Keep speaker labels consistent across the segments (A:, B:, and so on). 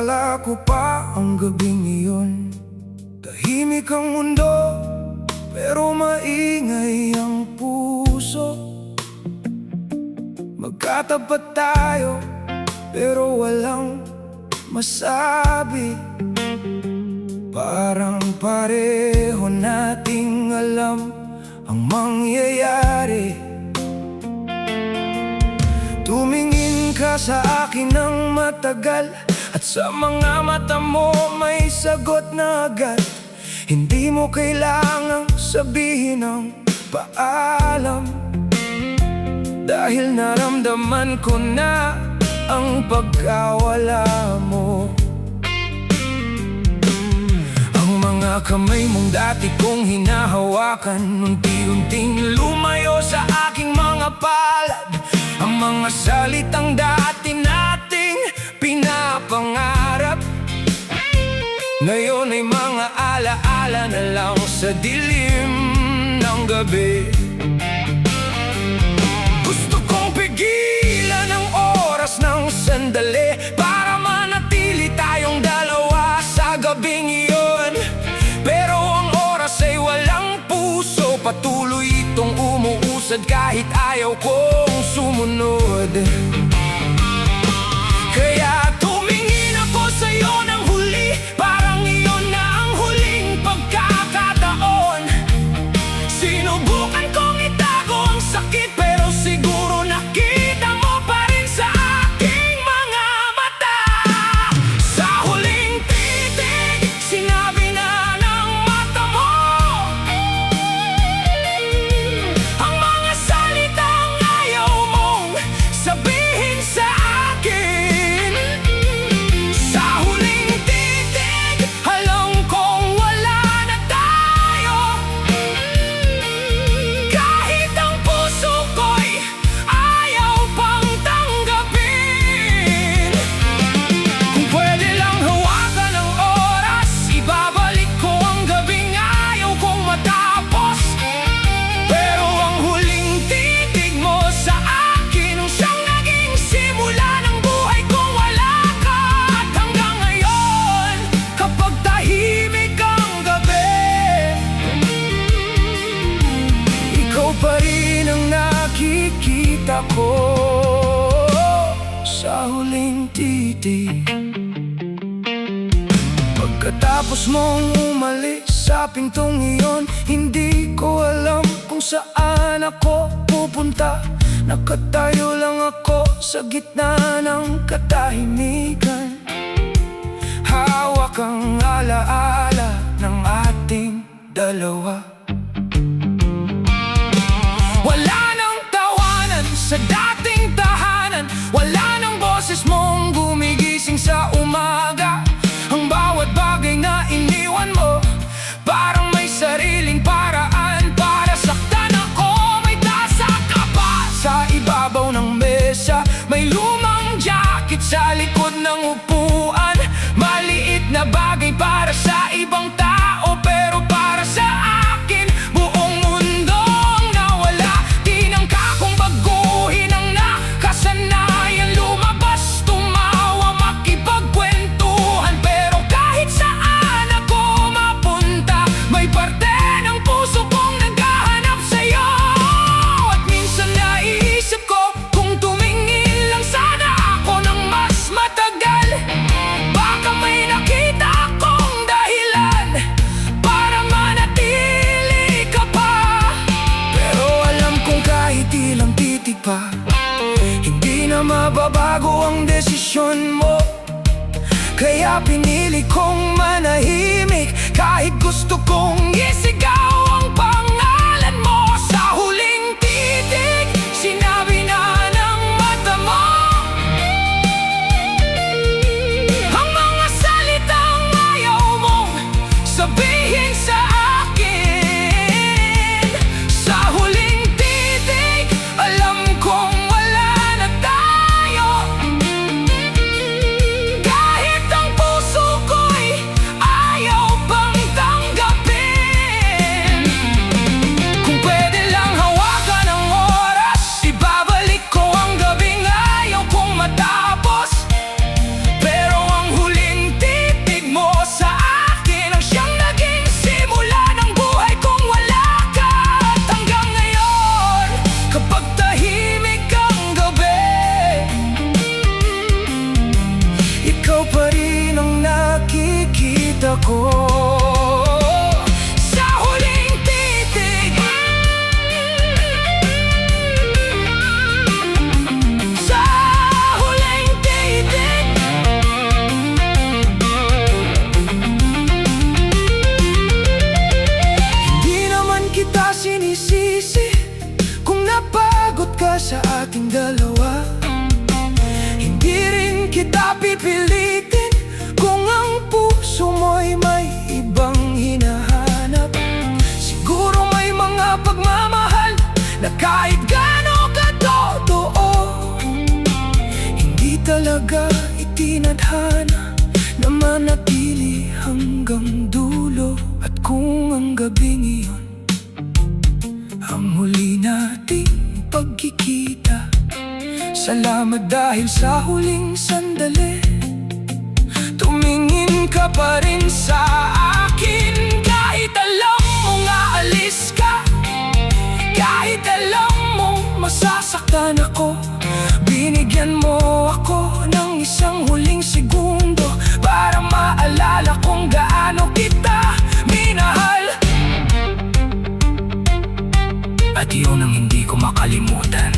A: Naalala ko pa ang gabing iyon. Tahimik ang mundo, pero maingay ang puso. Magkatapat tayo, pero walang masabi. Parang pareho nating alam ang mangyayari. Tumingin ka sa akin ng matagal, at sa mga mata mo may sagot na agad. Hindi mo kailangang sabihin ng paalam, dahil naramdaman ko na ang pagkawala mo. Ang mga kamay mong dati kong hinahawakan, unti-unting lumayo sa aking mga palad. Ang mga salitang dati nating pinapangarap, ngayon ay mga alaala na lang sa dilim ng gabi. Gusto kong pigilan ang oras ng sandali, para manatili tayong dalawa sa gabing iyon. Pero ang oras ay walang puso, patuloy itong umuusad kahit ayaw kong sumunod. Kaya tumingin ako sa'yo ng huli, parang iyon na ang huling pagkakataon. Sinubukan kong itago ang sakit, pero siguro nakita mo pa rin sa aking mga mata. Sa huling titig, sinabi na ng mata mo ang mga salitang ayaw mong sabihin sa akin. Sa huling titig, alam kong wala na tayo, kahit ang puso ko'y ayaw pang tanggapin. Kung pwede lang hawakan ang oras, ibabalik ko ang gabing ayaw kong matapos. Pero ang huling titig mo sa akin, ang siyang naging simula ng buhay kong wala ka. At hanggang ngayon, kapag tahimik ang gabi, ikaw pa rin ang nakikita ko sa huling titig. Pagkatapos mong umalis sa pintong iyon, hindi ko alam kung saan ako pupunta. Nakatayo lang ako sa gitna ng katahimikan, hawak ang alaala ng ating dalawa. Wala nang tawanan sa dating tahanan, wala nang boses mong gumigising sa umaga. Ang bawat bagay na iniwan mo, parang may sariling paraan para saktan ako. May tasa ka pa sa ibabaw ng mesa, may lumang jacket sa likod ng upuan. Maliit na bagay para sa ibang tao, pero para sa akin, buong mundo ang nawala. Tinangka kong baguhin ang nakasanayan, lumabas, tumawa, makipagkwentuhan. Pero kahit saan ako mapunta, may parte ng puso kong naghahanap sa'yo. At minsan naiisip ko, kung tumingin lang sana ako ng mas matagal, baka may nakita akong dahilan para manatili ka pa. Pero alam kong kahit ilang titig pa, hindi na mababago ang desisyon mo. Kaya pinili kong manahimik, kahit gusto kong isigaw ang pangalan mo. Sa huling titig, sinabi na ng mata mo ang mga salitang ayaw mong sabihin sa akin. Sa huling titig, alam kong wala na tayo, kahit ang puso ko'y ayaw pang tanggapin. gabing iyon, ang huli nating pagkikita. Salamat dahil sa huling sandali, tumingin ka pa rin sa akin. Kahit alam mong aalis ka, kahit alam mong masasaktan ako, binigyan mo ako ng isang huling segundo para maalala kung gaano kita minahal. At yun ang hindi ko makalimutan.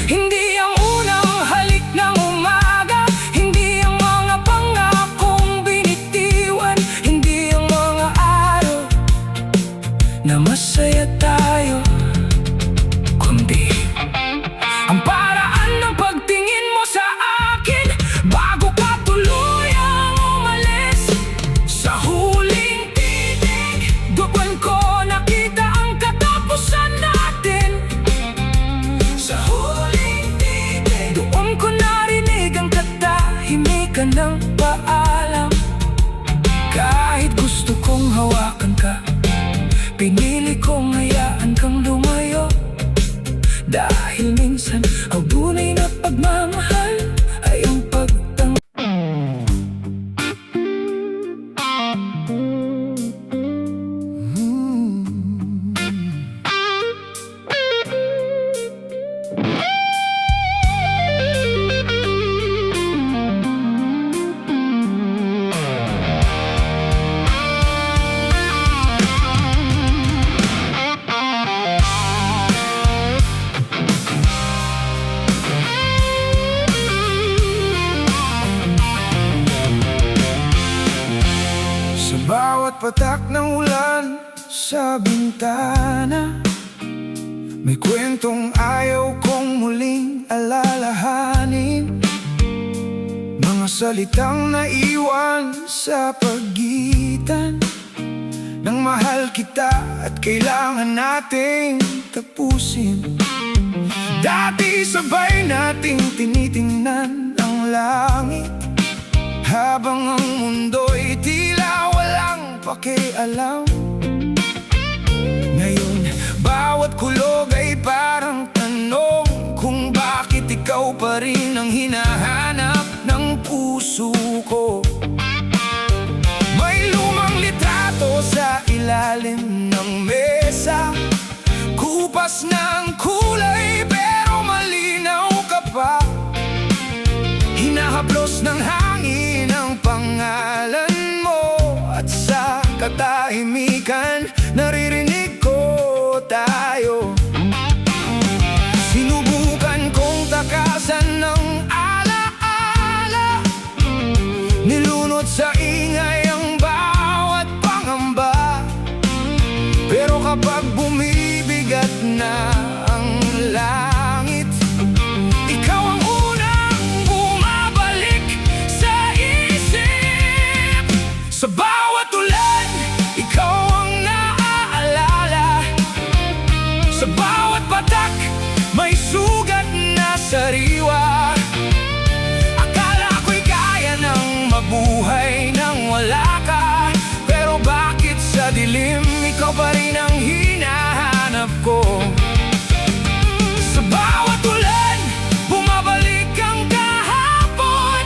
A: Hindi ang unang halik ng umaga, hindi ang mga pangakong binitiwan, hindi ang mga araw na masaya tayo, kundi ang paraan ng pagtingin mo sa akin bago ka tuluyang umalis. Sa huling titig, doon ko nakita ang katapusan natin. Sa huling titig, doon ko narinig ang katahimikan ng paalam. Kahit gusto kong hawakan ka, pinili kong hayaan kang lumayo. Dahil minsan ang tunay na pagmamahal ay ang pagtang. Bawat patak ng ulan sa bintana, may kwentong ayaw kong muling alalahanin. Mga salitang naiwan sa pagitan ng mahal kita at kailangan nating tapusin. Dati sabay nating tinitingnan ang langit, habang ang mundo'y tila walang pakialam. Ngayon, bawat kulog ay parang tanong kung bakit ikaw pa rin ang hinahanap ng puso ko. May lumang litrato sa ilalim ng mesa, kupas ng kulay pero malinaw ka pa. Hinahaplos ng hangin ang pangalan mo, at sa katahimikan naririnig ko tayo. Sinubukan kong takasan ng alaala, nilunod sa ingay ang bawat pangamba. Pero kapag bumibigat na ang langit, ikaw ang unang bumabalik sa isip. Sa bawat ulan, ikaw ang naaalala. Sa bawat patak, may sugat na sariwa. Akala ko'y kaya nang mabuhay nang wala ka, pero bakit sa dilim ikaw pa rin ang hinahanap ko? Sa bawat ulan, bumabalik ang kahapon,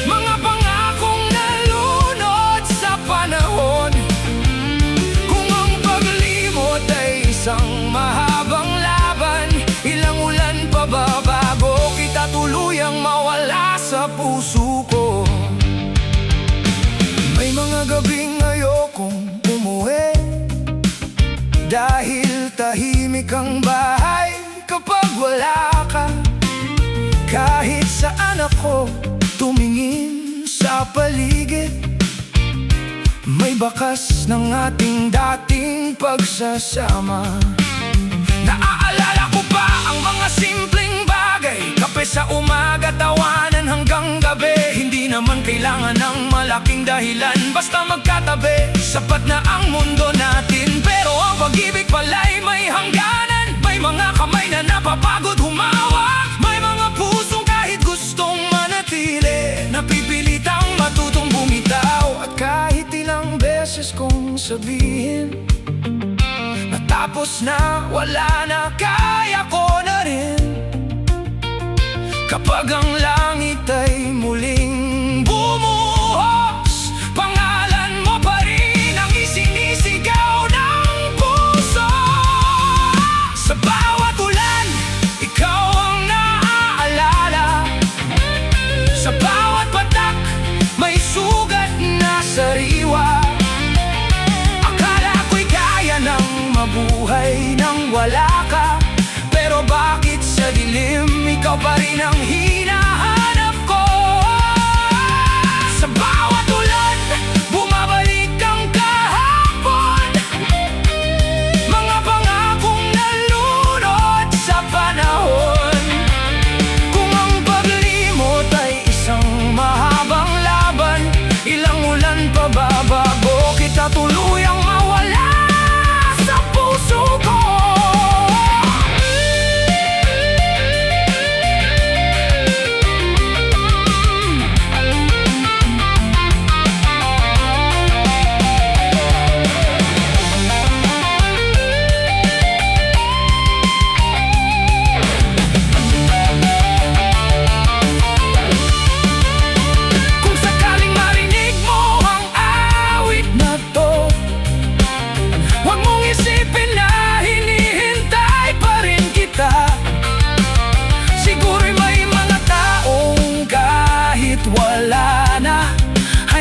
A: mga pangakong nalunod sa panahon. Kung ang paglimot ay isang mahabang laban, ilang ulan pa ba bago kita tuluyang mawala sa puso ko? May mga gabing ayokong umuwi, dahil tahimik ang bahay kapag wala ka. Kahit saan ako tumingin sa paligid, may bakas ng ating dating pagsasama. Naaalala ko pa ang mga simpleng bagay, kape sa umaga, tawanan hanggang gabi. Hindi naman kailangan ng malaking dahilan, basta magkatabi. Sapat na ang mundo natin, pero ang pag-ibig pala'y may hangganan. May mga kamay na napapagod humawak, may mga pusong kahit gustong manatili, napipilitang matutong bumitaw. At kahit ilang beses sabihin. Natapos na, wala na, kaya ko na rin. Kapag ang langit ay muling bumuhos, pangalan mo pa rin ang isinisigaw ng puso. Sa bawat ulan, ikaw ang naaalala. Sa bawat patak, may sugat na sariwa. Akala ko'y kaya nang mabuhay nang wala ka, pero bakit sa dilim ikaw pa rin ang hinahanap ko? Sa bawat ulan, bumabalik ang kahapon. Mga pangakong nalunod sa panahon. Kung ang paglimot ay isang mahabang laban, ilang ulan pa ba bago kita tuluyang mawala sa puso ko?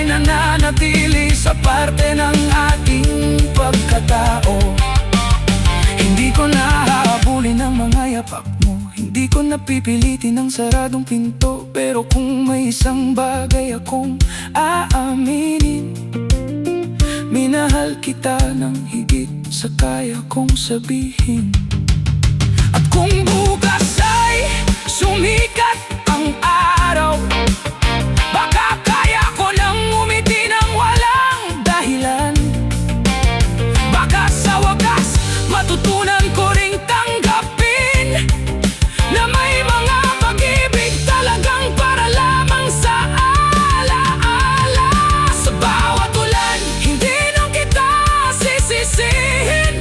A: Nananatili sa parte ng ating pagkatao. Hindi ko nahahabulin ang mga yapak mo, hindi ko napipilitin ang saradong pinto. Pero kung may isang bagay akong aaminin, minahal kita ng higit sa kaya kong sabihin. At kung bukas ay sumikat ang araw, baka kaya ko nang umiti nang walang dahilan. Baka sa wakas matutunan ko ring tanggapin na may mga pag-ibig talagang para lamang sa alaala. Sa bawat ulan, hindi nang kita sisisihin.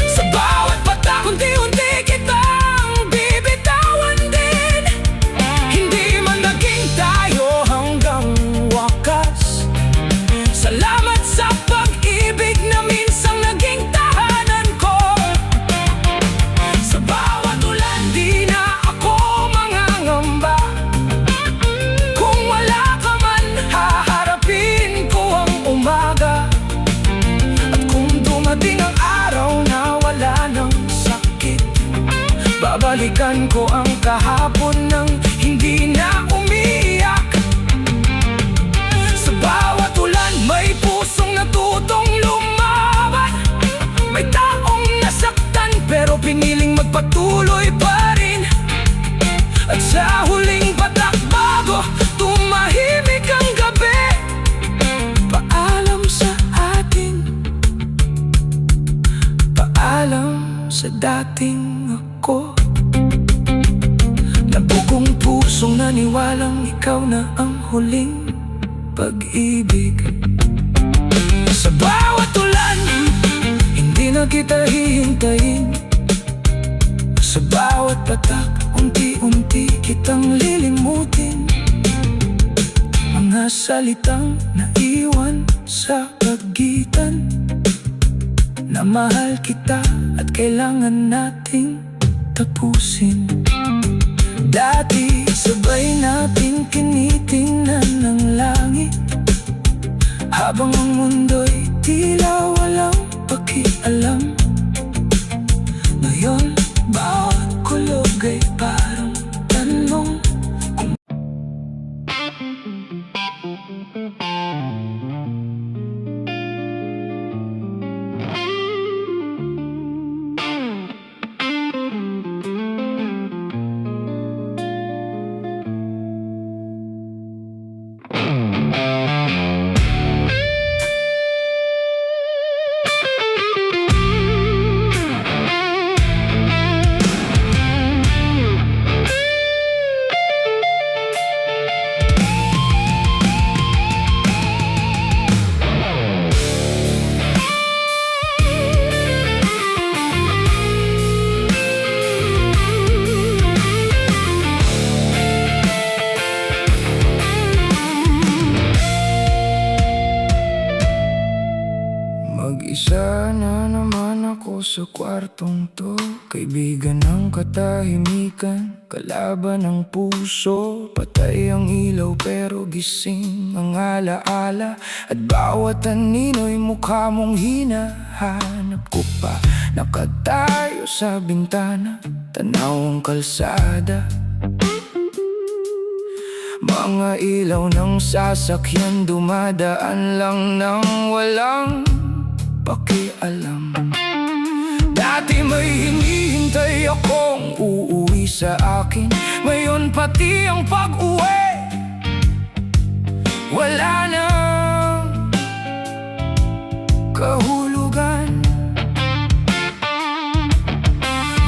A: Sa bawat patak, unti-unti kitang bibitawan din. Hindi man naging tayo hanggang wakas, salamat sa pag-ibig na minsang naging tahanan ko. Sa bawat ulan, di na ako mangangamba. Kung wala ka man, haharapin ko ang umaga. At kung dumating ang araw na wala ng sakit, babalikan ko ang kahapon ng hindi na umiiyak. Sa bawat ulan, may pusong natutong lumaban. May taong nasaktan pero piniling magpatuloy pa rin. At sa huling patak bago tumahimik ang gabi, paalam sa atin, paalam sa dating ako. Nabugong pusong naniwalang ikaw na ang huling pag-ibig. Sa bawat ulan, hindi na kita hihintayin. Sa bawat patak, unti-unti kitang lilimutin. Mga salitang naiwan sa pagitan, na mahal kita at kailangan nating tapusin. Dati sabay natin kinitingnan ng langit, habang ang mundo'y tila walang pakialam. Ngayon, bawat kulog ay parang tanong. Mag-isa na naman ako sa kwartong to, kaibigan ng katahimikan, kalaban ng puso. Patay ang ilaw pero gising ang alaala, at bawat anino'y mukha mong hinahanap ko pa. Nakatayo sa bintana, tanaw ang kalsada, mga ilaw ng sasakyan dumadaan lang nang walang pakialam. Dati may hinihintay akong uuwi sa akin, ngayon pati ang pag-uwi wala nang kahulugan.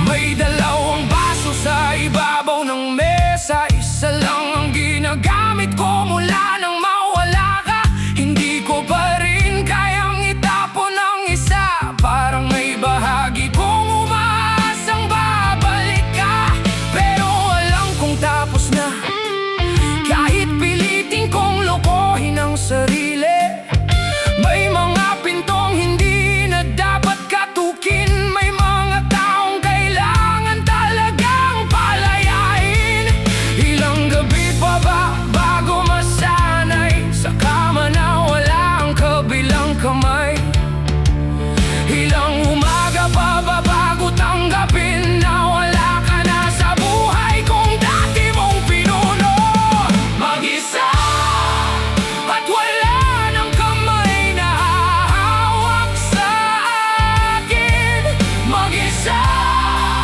A: May dalawang baso sa ibabaw ng mesa, isa lang ang ginagamit ko mula nang mawala ka. Hindi ko pa rin kayang itapon ang isa, parang may bahagi kong umaasang babalik ka. Pero alam kong tapos na, kahit pilitin kong lokohin ang sarili. May mga pintong hindi na dapat katukin, may mga taong kailangan talagang palayain. Ilang gabi pa ba bago masanay sa kama na wala ang kabilang kamay? Ilang umaga pa ba bago tanggapin na wala ka na sa buhay kong dati mong pinuno? Mag-isa at wala ng kamay na hahawak sa akin. Mag-isa,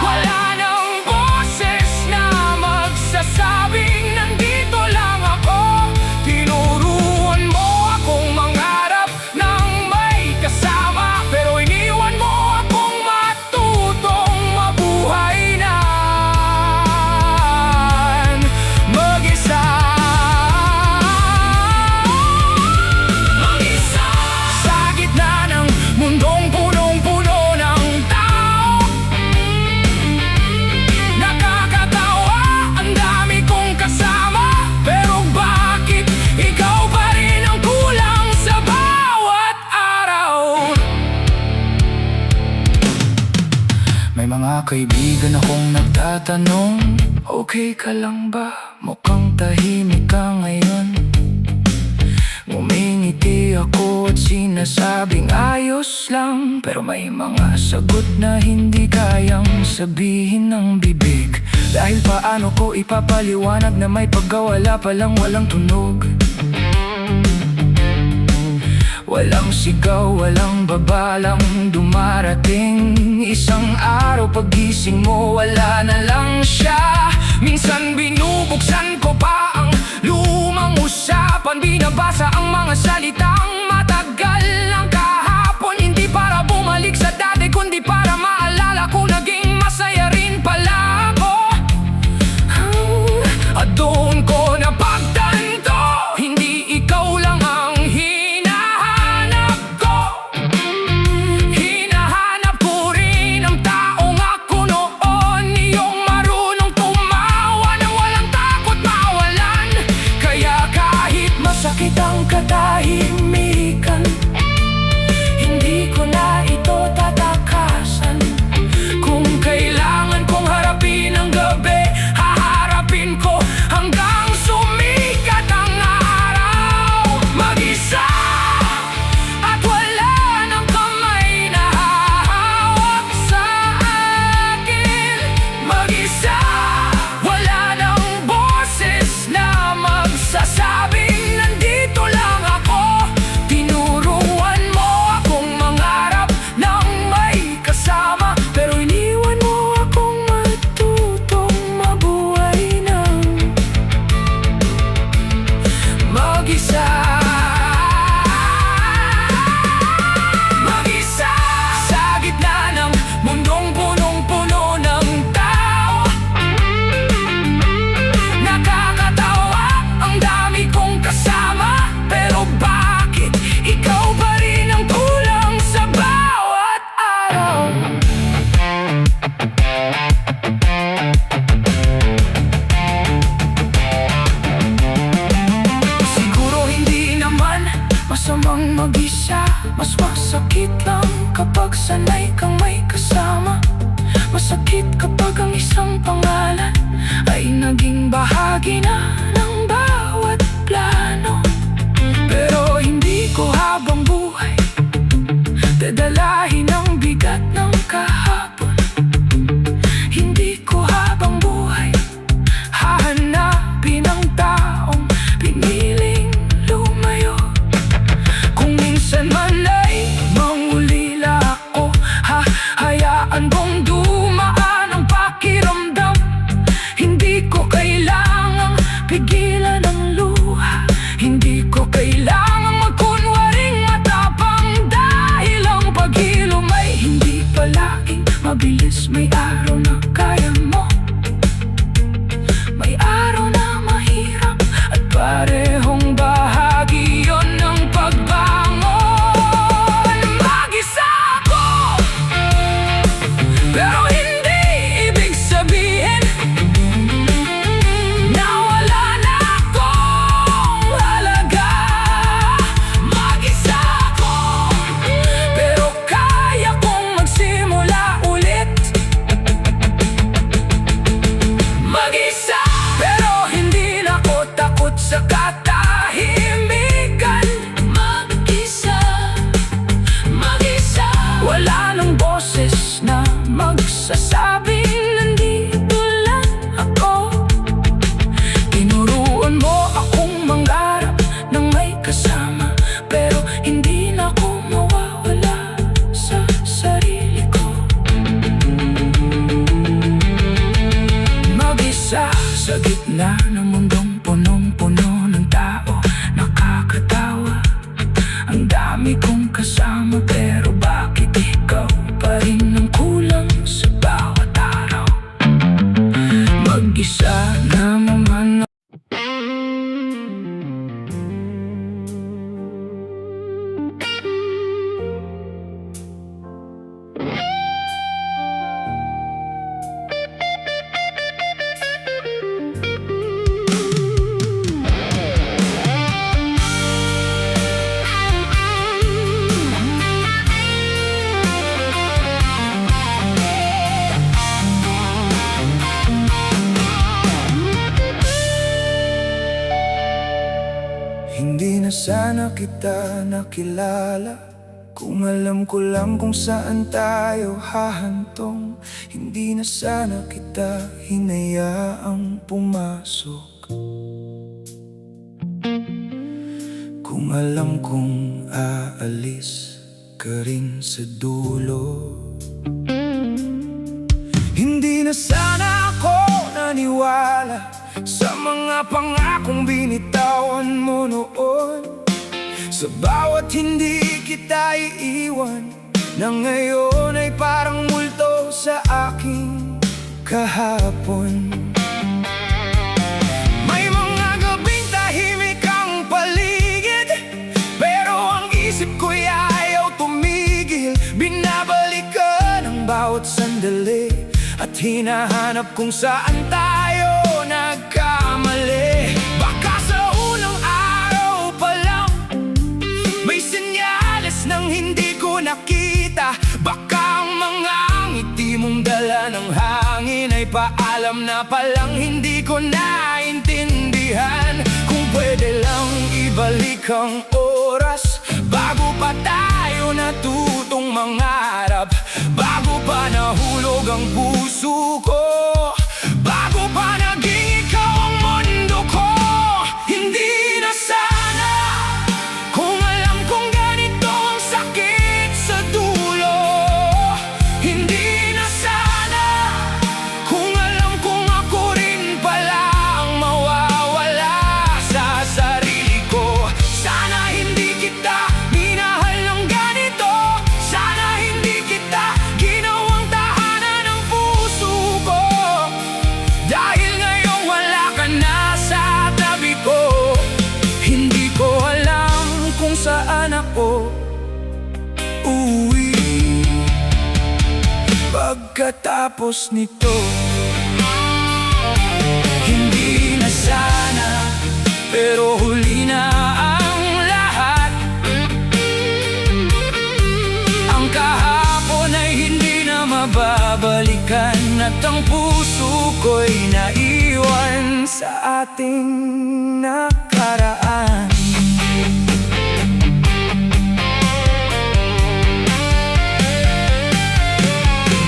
A: wala ng boses na magsasabing nandito lang ako. Tinuruan mo akong mangarap ng may kasama, pero iniwan mo akong matutong mabuhay na mag-isa. Mag-isa sa gitna ng mundong punong-puno ng tao. Nakakatawa, ang dami kong kasama, pero bakit ikaw pa rin ang kulang sa bawat araw? May mga kaibigan akong nagtatanong, okay ka lang ba? Mukhang tahimik ka ngayon. Ngumingiti ako at sinasabing ayos lang, pero may mga sagot na hindi kayang sabihin ng bibig. Dahil paano ko ipapaliwanag na may pagkawala palang walang tunog? Walang sigaw, walang babalang dumarating. Isang araw pagising mo, wala na lang siya. Minsan binubuksan ko pa ang lumang usapan, binabasa ang mga salitang matagal ng kahapon. Hindi para bumalik sa dati, kundi para maalala ko naging masaya rin pala ako. At doon ko napagtanto, hindi ikaw lang ang hinahanap ko. Hinahanap ko rin ang taong ako noon, yung marunong tumawa nang walang takot mawalan. Kaya kahit masakit ang katahimikan, hindi ko na ito tatakasan. Kung kailangan kong harapin ang gabi, haharapin ko hanggang sumikat ang araw. Mag-isa at wala ng kamay na hahawak sa akin. Mag-isa, wala ng boses na magsasabing nandito lang ako. Tinuruan mo akong mangarap ng may kasama, pero iniwan mo akong matutong mabuhay ng mag-isa. Mag-isa sa gitna ng mundong punong-puno ng tao. Nakakatawa, ang dami kong kasama, pero bakit ikaw pa rin ang kulang sa bawat araw? Siguro hindi naman masamang mag-isa, mas masakit lang sanay kang may kasama. Masakit kapag ang isang pangalan ay naging bahagi na ng bawat plano. Pero hindi ko habang buhay dadalahin ang bigat ng kahapon. Hindi ko habang buhay hahanapin ang taong piniling lumayo. Kung minsan man ay mangulila ako, hahayaan kong dumaan ang pakiramdam. Hindi ko kailangang pigilan ang luha. Hindi ko kailangang magkunwaring matapang, dahil ang paghilom ay hindi palaging mabilis. May araw na kaya mo, may araw na mahirap, at parehong bahagi yon ng pagbangon. Mag-isa ako, pero hindi ibig sabihin na wala na akong halaga. Mag-isa ako, pero kaya kong magsimula ulit. Mag-isa, pero hindi na ako takot sa katahimikan. Mag-isa, mag-isa, wala nang boses na magsasabing nandito lang ako. Tinuruan mo akong mangarap ng may kasama, pero hindi na ako mawawala sa sarili ko. Mag-isa sa gitna ng mundong punong-puno ng tao, nakakatawa. Ang dami kong kasama, pero bakit ikaw pa rin ang kulang sa bawat araw? Mag-isa na naman. Hindi na sana kita nakilala kung alam ko lang kung saan tayo hahantong. Hindi na sana kita hinayaang pumasok kung alam kong aalis ka rin sa dulo. Hindi na sana ako naniwala sa mga pangakong binitawan mo noon. Sa bawat hindi kita iiwan, na ngayon ay parang multo sa aking kahapon. May mga gabing tahimik ang paligid, pero ang isip ko'y ayaw tumigil. Binabalikan ang bawat sandali at hinahanap kung saan tayo nagkamali. Baka sa unang araw pa lang may senyales nang hindi ko nakita. Baka ang mga ngiti mong dala ng hangin ay paalam na palang hindi ko naintindihan. Kung pwede lang ibalik ang oras bago pa tayo natutong mangarap, bago pa nahulog ang puso ko, bago pa naging ikaw ang mundo ko. Hindi na sana, kung alam kong ganito ang sakit sa dulo. Hindi na sana, kung alam kong ako rin pala ang mawawala sa sarili ko. Sana hindi kita minahal ng ganito. Sana hindi kita ginawang tahanan ng puso ko, dahil ngayong wala ka na sa tabi ko. Hindi ko alam kung saan ako uuwi pagkatapos nito. Hindi na sana, pero huli na ang lahat. Ang kahapon At ang puso ko'y naiwan sa ating nakaraan.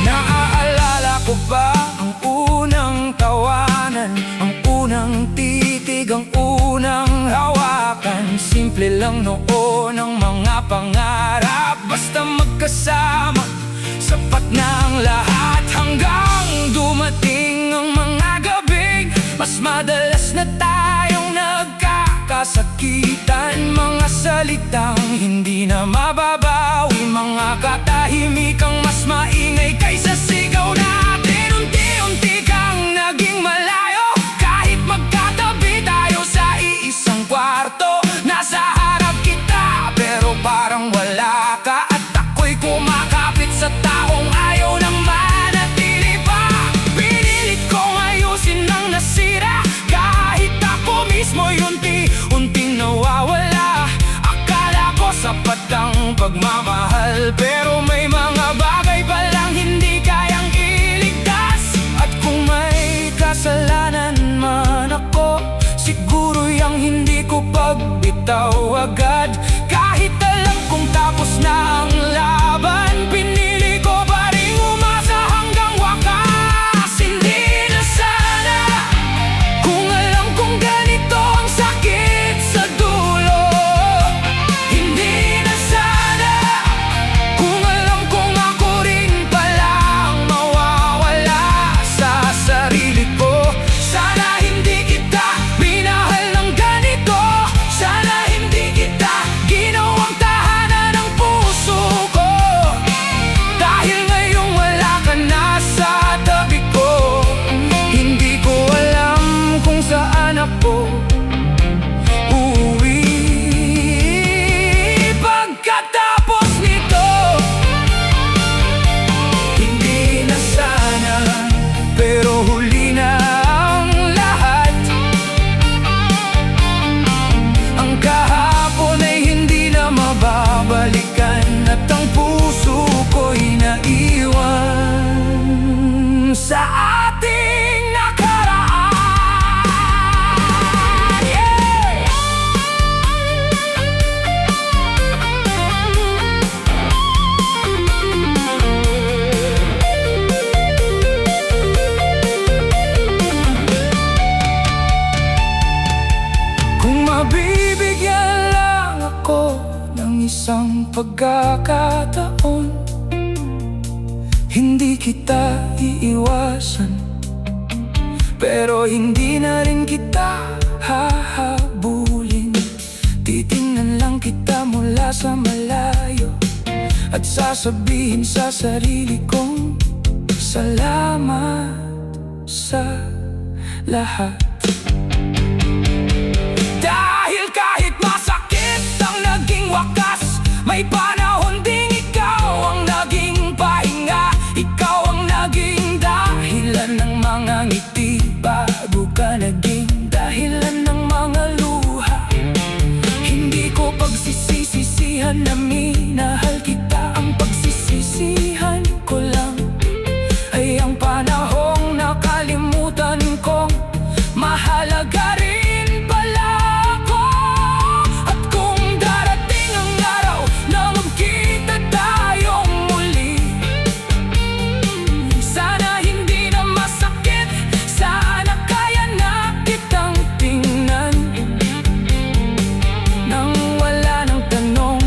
A: Naaalala ko ba ang unang tawanan, ang unang titig, ang unang hawakan? Simple lang noon ang mga pangarap, basta magkasama, sapat na ang lahat. Hanggang dumating ang mga gabing mas madalas na tayong nagkakasakitan. Mga salitang hindi na mababawi, mga katahimikang mas maingay kaysa sigaw natin. Unti-unti kang naging malayo, kahit magkatabi tayo sa iisang kwarto. Nasa harap kita pero parang wala ka, at ako'y kumakapit sa taong ayaw nang manatili pa. Pinilit kong ayusin ang nasira, kahit ako mismo'y unti-unting nawawala. Akala ko sapat ang pagmamahal, pero may mga bagay palang hindi kayang iligtas. At kung may kasalanan man ako, siguro yang hindi ko pagbitaw agad. Kahit alam kong tapos na ang laban, pinili ko pa rin umasa hanggang wakas. Hindi na sana kung alam kong ganito ang sakit sa dulo. Hindi na sana kung alam kong ako rin palang mawawala sa sarili ko. Sana hindi kita minahal ng ganito, sana hindi kita ginawang tahanan ng puso ko. Dahil ngayong wala ka na sa tabi ko, hindi ko alam kung saan ako uuwi pagkatapos nito. Hindi na sana, pero huli na ang lahat. Ang kahapon ay hindi na mababalikan, at ang puso ko'y naiwan sa ating nakaraan. Yeah! Kung mabibigyan lang ako ng isang pagkakataon, hindi kita iiwasan, pero hindi na rin kita hahabulin. Titingnan lang kita mula sa malayo, at sasabihin sa sarili kong salamat sa lahat. Dahil kahit masakit ang naging wakas, may panahon ding ikaw ang naging pahinga. Ikaw ang naging dahilan ng mga ngiti, bago ka naging dahilan ng mga luha. Hindi ko pagsisisihan na minahal kita, ang pagsisisihan ko lang ay ang panahong nakalimutan kong mahalaga rin pala ako. At kung darating ang araw na magkita tayong muli, sana hindi na masakit, sana kaya na kitang tingnan nang wala ng tanong,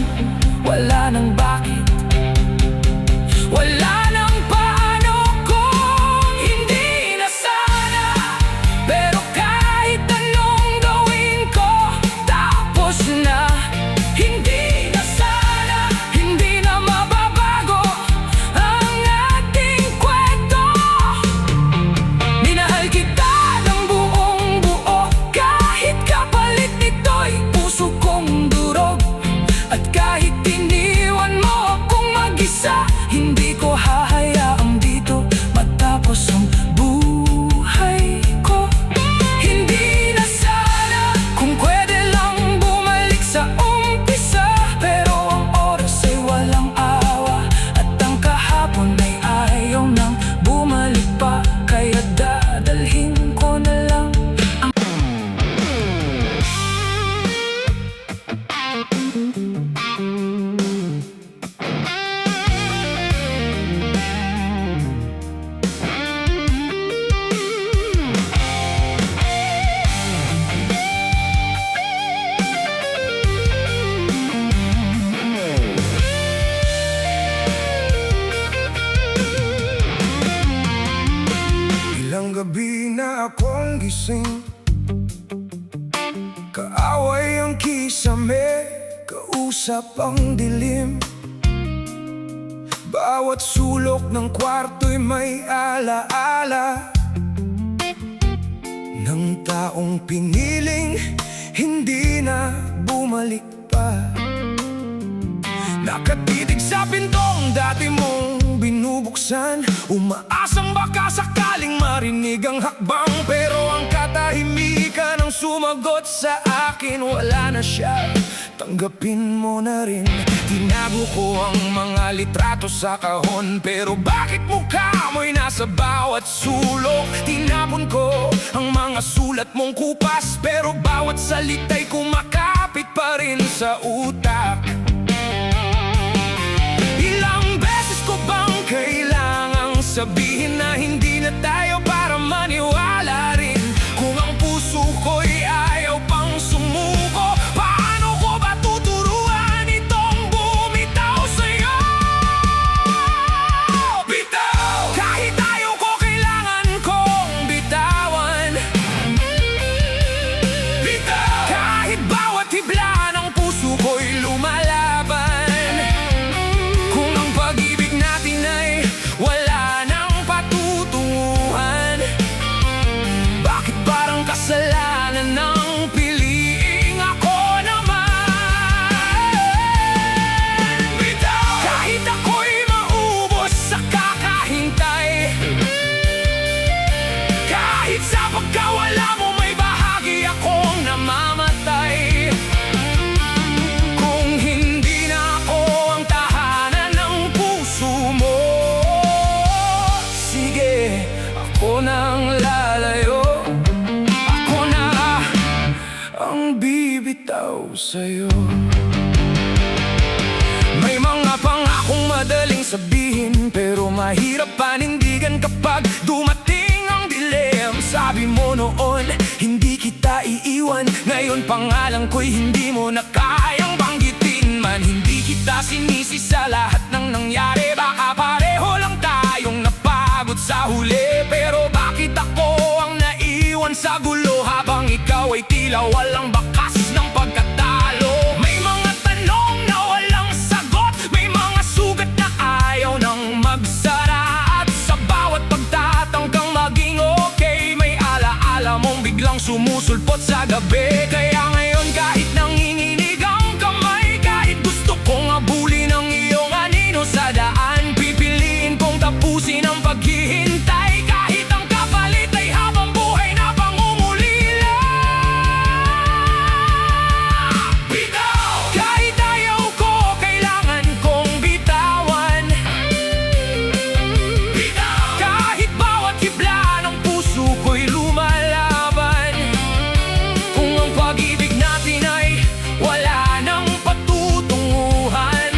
A: wala lasing. Kaaway ang kisame, kausap ang dilim. Bawat sulok ng kwarto'y may alaala ng taong piniling hindi na bumalik pa. Nakatitig sa pintong dati mong binubuksan, umaasang baka sakaling marinig ang hakbang. Pero ang katahimikan ang sumagot sa akin, wala na siya, tanggapin mo na rin. Tinago ko ang mga litrato sa kahon, pero bakit mukha mo'y nasa bawat sulok? Tinapon ko ang mga sulat mong kupas, pero bawat salita'y kumakapit pa rin sa utak. Ilang beses ko bang kailangang sabihin na hindi na tayo para maniwala rin? Kung ang puso ko'y ayaw pang sumuko, paano ko ba tuturuan itong bumitaw sa'yo? Bitaw! Kahit ayaw ko, kailangan kong bitawan. Bitaw! Kahit bawat hibla ng puso ko'y lumalaban. Kung ang pag-ibig natin ay wala nang patutunguhan, bakit parang kasalanan ng piliing ako naman? Bitaw! Kahit ako'y maubos sa kakahintay, kahit sa pagkawala mo may bahagi akong namamatay. Kung hindi na ako ang tahanan ng puso mo, sige, ako nang lalayo. Ako na ang bibitaw sa'yo. May mga pangakong madaling sabihin, pero mahirap panindigan kapag dumating ang dilim. Sabi mo noon, hindi kita iiwan. Ngayon pangalan ko'y hindi mo na kayang banggitin man. Hindi kita sinisi sa lahat ng nangyari. Baka pareho lang tayong napagod sa huli, pero bakit ako ang naiwan sa gulo, habang ikaw ay tila walang bakas ng pagkatalo? May mga tanong na walang sagot, may mga sugat na ayaw nang magsara. At sa bawat pagtatangkang maging okay, may alaala mong biglang sumusulpot sa gabi. Kaya ngayon kahit nanginginig ang kamay, kahit gusto kong abulin ang iyong anino sa daan, pipiliin kong tapusin ang paghihintay, kahit ang kapalit ay habang buhay na pangungulila. Bitaw! Kahit ayaw ko, kailangan kong bitawan. Bitaw! Kahit bawat hibla ng puso ko'y lumalaban. Kung ang pag-ibig natin ay wala nang patutunguhan,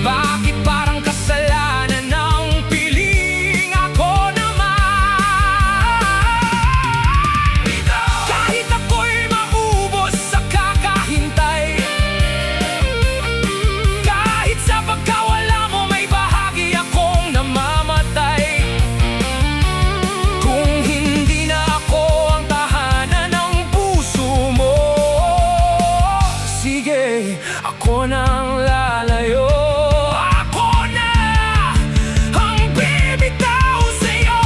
A: bakit parang kasalanan ng piling ako naman? Bitaw! Kahit ako'y maubos sa kakahintay, kahit sa pagkawala mo may bahagi akong namamatay. Kung hindi na ako ang tahanan ng puso mo, sige, ako nang lalayo. Ako na ang bibitaw sa'yo.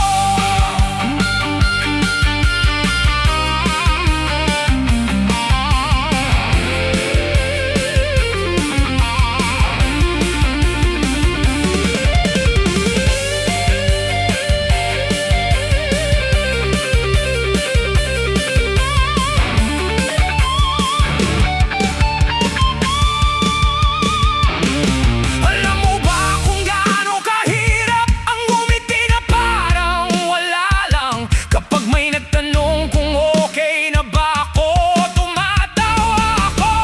A: Alam mo ba kung gaano kahirap ang ngumiti na parang wala lang? Kapag may nagtanong kung okay na ba ako, tumatawa ako.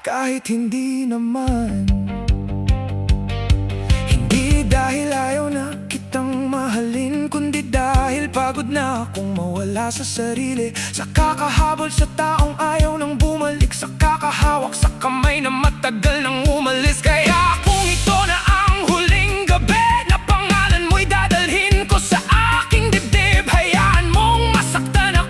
A: Kahit hindi naman, hindi dahil ayaw na kitang mahalin, kundi dahil pagod na akong mawala sa sarili, sa kakahabol sa taong ayaw nang bumalik, sa kakahawak sa kamay na matagal nang umalis. Kaya kung ito na ang huling gabi na pangalan mo'y dadalhin ko sa aking dibdib, hayaan mong masaktan ako.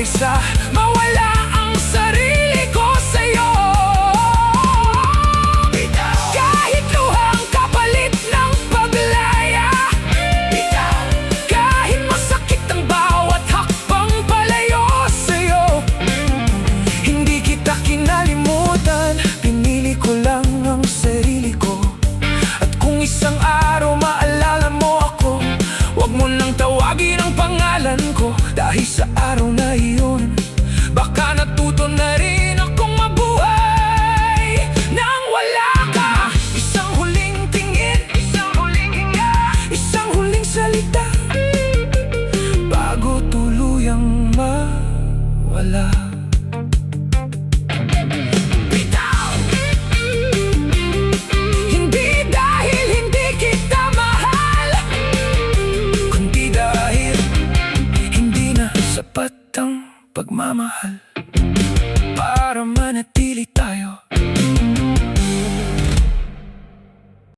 A: kaysa mawala ang sarili ko sa'yo. Kahit luhang kapalit ng paglaya, kahit masakit ang bawat hakbang palayo sa'yo, hindi kita kinalimutan, pinili ko lang ang sarili ko. At kung isang araw maalala mo ako, huwag mo nang tawagin ang pangalan ko. Dahil sa araw na iyon, baka natuto na rin akong mabuhay nang wala ka. Isang huling tingin, isang huling hinga, isang huling salita, bago tuluyang mawala. Bitaw! Hindi dahil hindi kita mahal, kundi dahil hindi na sapat ang pagmamahal para manatili tayo